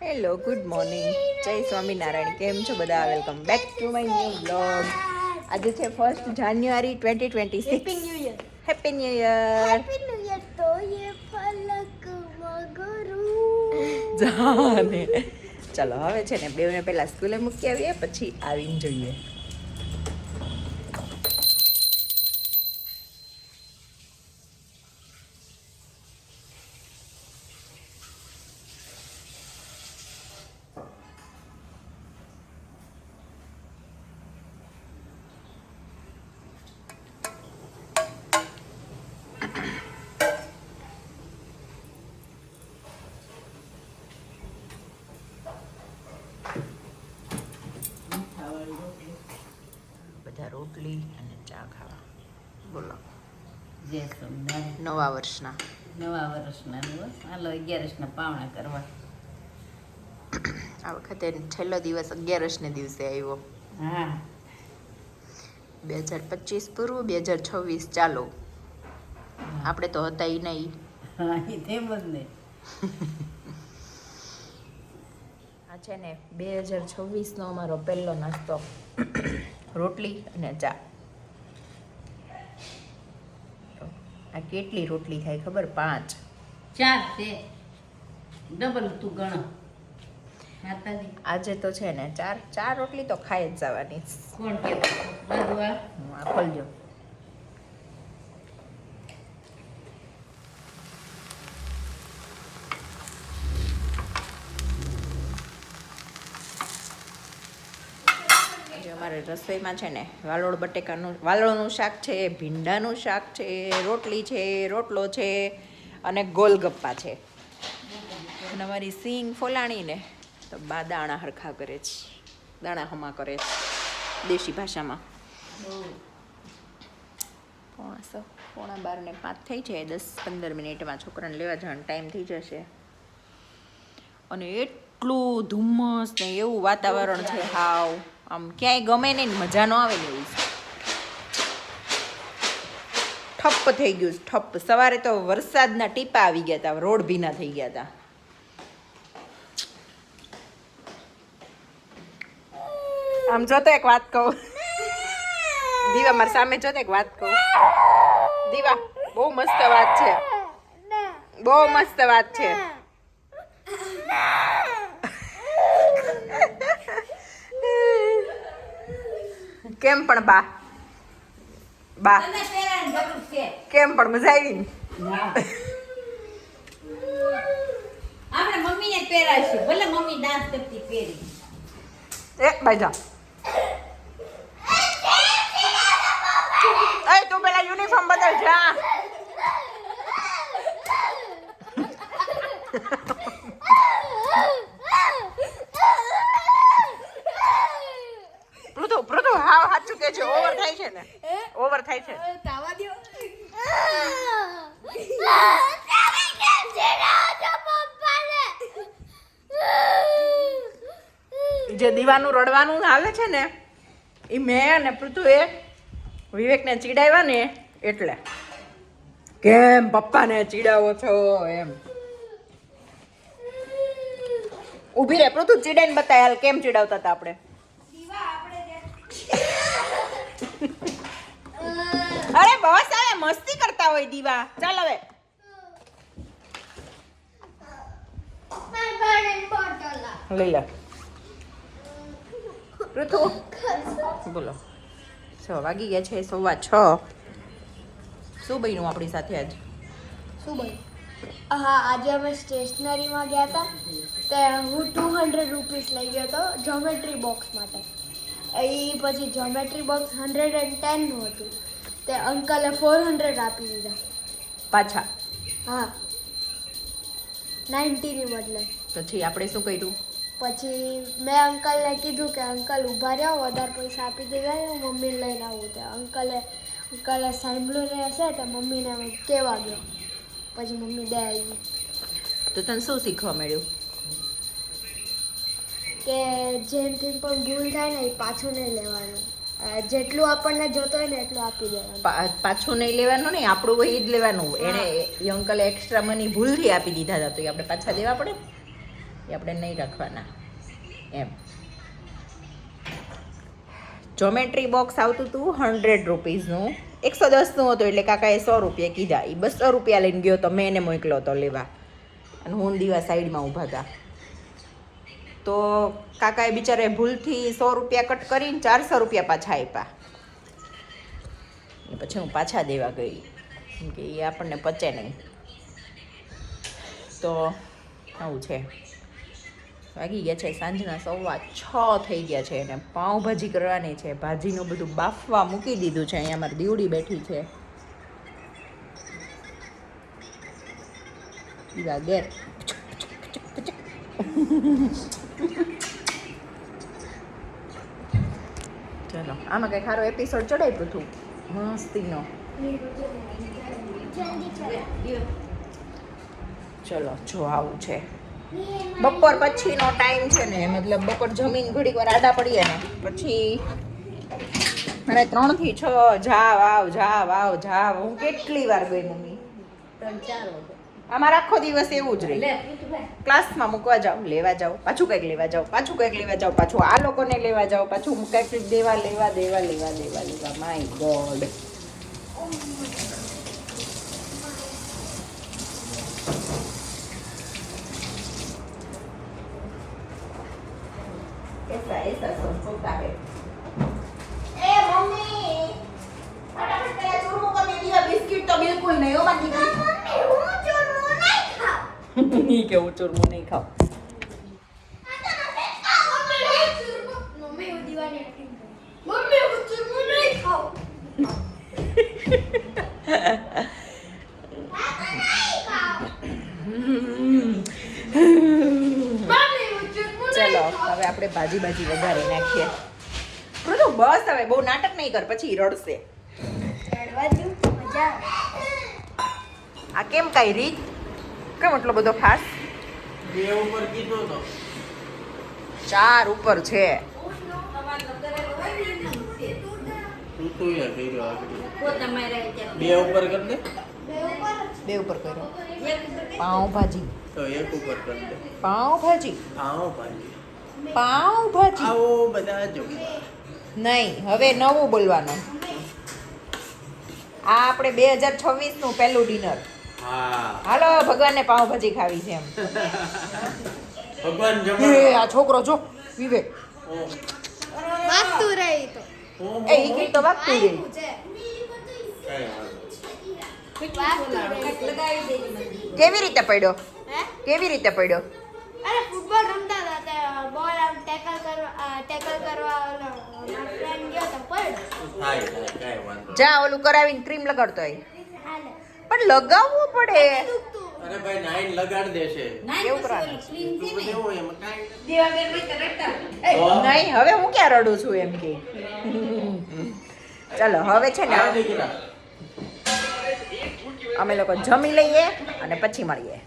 Hello, good morning, જય સ્વામિનારાયણ. કેમ છો બધા? Welcome back to my new blog. આજે છે 1 જાન્યુઆરી 2026. Happy new year. Happy new year. Happy new year. તો યે ફલક મગરૂ જાને. ચલો હવે છે ને બેવને પહેલા સ્કૂલે મૂકી આવીએ, પછી આવીને જોઈએ. બધા રોટલી અને ચા ખાવા. બોલો. જય સ્વામિનારાયણ. નવા વર્ષના દિવસ હાલો 11ના પાવણા કરવા. આ વખતે છેલ્લો દિવસ 11ને દિવસે આવ્યો. હા 2025 પૂરું, 2026 ચાલુ. આપણે તો હતા ઈ નહીં. હા એ તેમ જ ને. આ છે ને 2026નો અમારો પહેલો નાસ્તો, રોટલી અને ચા. આ કેટલી રોટલી થાય ખબર? 5. 4 છે, ડબલ તું ગણો. માતાજી આજે તો છે ને ચાર રોટલી તો ખાઈ જ જવાની. કોણ કે બાજુવા આ ખોલજો. અમારે રસોઈમાં છે ને વાલોળનું શાક છે, ભીંડાનું શાક છે, રોટલી છે, રોટલો છે અને ગોલગપ્પા છે. અને અમારી સિંગ ફોલાણી ને તો બા દાણા હરખા કરે છે, દાણા હમા કરે છે દેશી ભાષામાં. 11:45 થઈ છે. 10-15 મિનિટમાં છોકરાને લેવા જવાનો ટાઈમ થઈ જશે. અને એટલું ધુમ્મસ ને એવું વાતાવરણ છે, હાવ આમ ક્યાંય ગમે નહીં, મજા ન આવે ને એવું. ઠપ્પ થઈ ગયું છે, ઠપ્પ. સવારે તો વરસાદના ટીપા આવી ગયા હતા, રોડ ભીના થઈ ગયા હતા. આમ જો તો એક વાત કહું, દીવા મારી સામે જો તો એક વાત કહું. દીવા, બહુ મસ્ત વાત છે, બહુ મસ્ત વાત છે. કેમ પણ બા કેમ પણ મજા આવી ને? આપણે મમ્મીને પહેરાવીશું, ભલે મમ્મી ડાન્સ કરતી પહેરી. બાજા તું પેલા યુનિફોર્મ બદલ જા. પૃથુ હાવ સાચું કે છે, ઓવર થાય છે ને, ઓવર થાય છે. જે દીવાનું રડવાનું આવે છે ને, એ મેં ને પૃથુએ વિવેકને ચીડાવ્યા ને, એટલે કેમ પપ્પાને ચીડાવો છો એમ. ઊભી રે પૃથુ, ચીડાઈને બતાય હાલ કેમ ચીડાવતા હતા આપણે. અરે બસ આવે, મસ્તી કરતા હોય દીવા. ચાલ હવે લઈ લે પૃથુ. બોલો. 6 વાગી ગયા છે, 6:15. શું બન્યું આપણી સાથે આજ? શું બન્યું? હા, આજે અમે સ્ટેશનરીમાં ગયા હતા, તે હું 200 રૂપીસ લઈ ગયો હતો જ્યોમેટ્રી બોક્સ માટે. એ પછી જ્યોમેટ્રી બોક્સ 110નું હતું, તે અંકલે 400 આપી દીધા પાછા. હા, 90ની બદલે. પછી આપણે શું કર્યું? પછી મેં અંકલને કીધું કે અંકલ ઊભા રહ્યો, વધારે પૈસા આપી દીધા, હું મમ્મીને લઈને આવું. તે અંકલે સાંભળ્યું ને હશે તો મમ્મીને કહેવા ગયો, પછી મમ્મી દે આવી. તો તને શું શીખવા મળ્યું? કે જેમથી પણ ભૂલ થાય ને એ પાછું નહીં લેવાનું, જેટલું આપણને જોતો હોય ને એટલું આપી દેવાનું. પાછું નહીં લેવાનું નહીં, આપણું હોય એ જ લેવાનું. એને એ અંકલે એક્સ્ટ્રા મની ભૂલથી આપી દીધા હતા તો એ આપણે પાછા દેવા પડે. એ આપણે નહીં રાખવાના એમ. જોમેટ્રી બોક્સ આવતું હતું 100 રૂપીસનું, 110નું હતું એટલે કાકાએ 100 રૂપિયા કીધા. એ 200 રૂપિયા લઈને ગયો તો મેં એને મોકલ્યો હતો લેવા, અને હું દીવા સાઈડમાં ઊભા હતા. તો કાકાએ બિચારે ભૂલથી 100 રૂપિયા કટ કરીને 400 રૂપિયા પાછા આપ્યા. પછી હું પાછા દેવા ગઈ કેમ કે એ આપણને પચે નહીં. તો આવું છે. વાગી ગયા છે સાંજના 6:15 થઈ ગયા છે, અને પાઉંભાજી કરવાની છે. ભાજીનું બધું બાફવા મૂકી દીધું છે. અહીંયા મારી દીવડી બેઠી છે. દીવા ગેર ચલો, આમાં કંઈ સારો એપિસોડ ચડાવ્યું હતું મસ્તીનો. ચલો જો આવું છે. બપોર પછીનો ટાઈમ છે ને, મતલબ બપોર જમીન ઘડીક વાર આડા પડીએ ને પછી મને 3 થી 6 જાવ આવ. હું કેટલી વાર ગઈ મમ્મી? 3-4 વાગે. અમારો આખો દિવસ એવું જ રહે. ક્લાસમાં મૂકવા જાઓ, લેવા જાઓ, પાછું કંઈક લેવા જાઓ, પાછું કંઈક લેવા જાઓ, પાછું આ લોકોને લેવા જાઓ, પાછું કંઈક દેવા. My God. ऐसा सब होता है. ए मम्मी, फटाफट तेरा चूरमू का दे दिया. बिस्किट तो बिल्कुल नहीं हो मानी. मम्मी હું ચૂરમું નહીં ખાઉં. નહીં કે હું ચૂરમું નહીં ખાઉં. મમ્મી હું દીવાની acting કરું. મમ્મી હું ચૂરમું નહીં ખાઉં. ચલો હવે આપણે ભાજી વઘારી નાખીએ. તો બસ હવે બહુ નાટક નહીં કર, પછી રડશે. આ કેમ કાંઈ રીત? કેમ એટલો બધો ફાસ? 2 ઉપર કીધો તો 4 ઉપર છે. તું તો યાર કર્યો આગળ તમારે 2 ઉપર કર દે. 2 ઉપર કર્યો. પાઉંભાજી. તો 1 ઉપર કર દે. પાઉંભાજી. પાઉંભાજી આવો બધા જમવા. નહીં, હવે નવું બોલવાનું. આ આપણે 2026 નું પહેલું ડિનર. હા હાલો ભગવાનને પાઉંભાજી ખાવી છે એમ. ભગવાન એ જમવા. આ છોકરો જો વિવેક વાગતું રહી તો એ ઈ કઈ તો વાગતું રહી. લગાવી દેજે મને. કેવી રીતે પડ્યો? હે? કેવી રીતે પડ્યો? અરે ફૂટબોલ રમતા હતા તે બોલ આમ ટેકલ કરવા ઓલો ફ્રેન્ડ ગયો તો પડ્યો. કાંઈ વાંધો જા ઓલું કરાવીને ક્રીમ લગાડતો હોય. હાલે પણ લગાવવું પડે. દુખતું અરે ભાઈ નાઈન લગાડ દેશે. ના, કેવું પછી કરવાનું? ઓલું clean તું થી ને. કેવું એમ કાંઈ દેવાબેન ભાઈ તો રડતા. નહીં, હવે હું ક્યાં રડું છું એમ કે. ચલો હવે છે ને આ દીકરા અમે લોકો જમી લઈએ અને પછી મળીએ.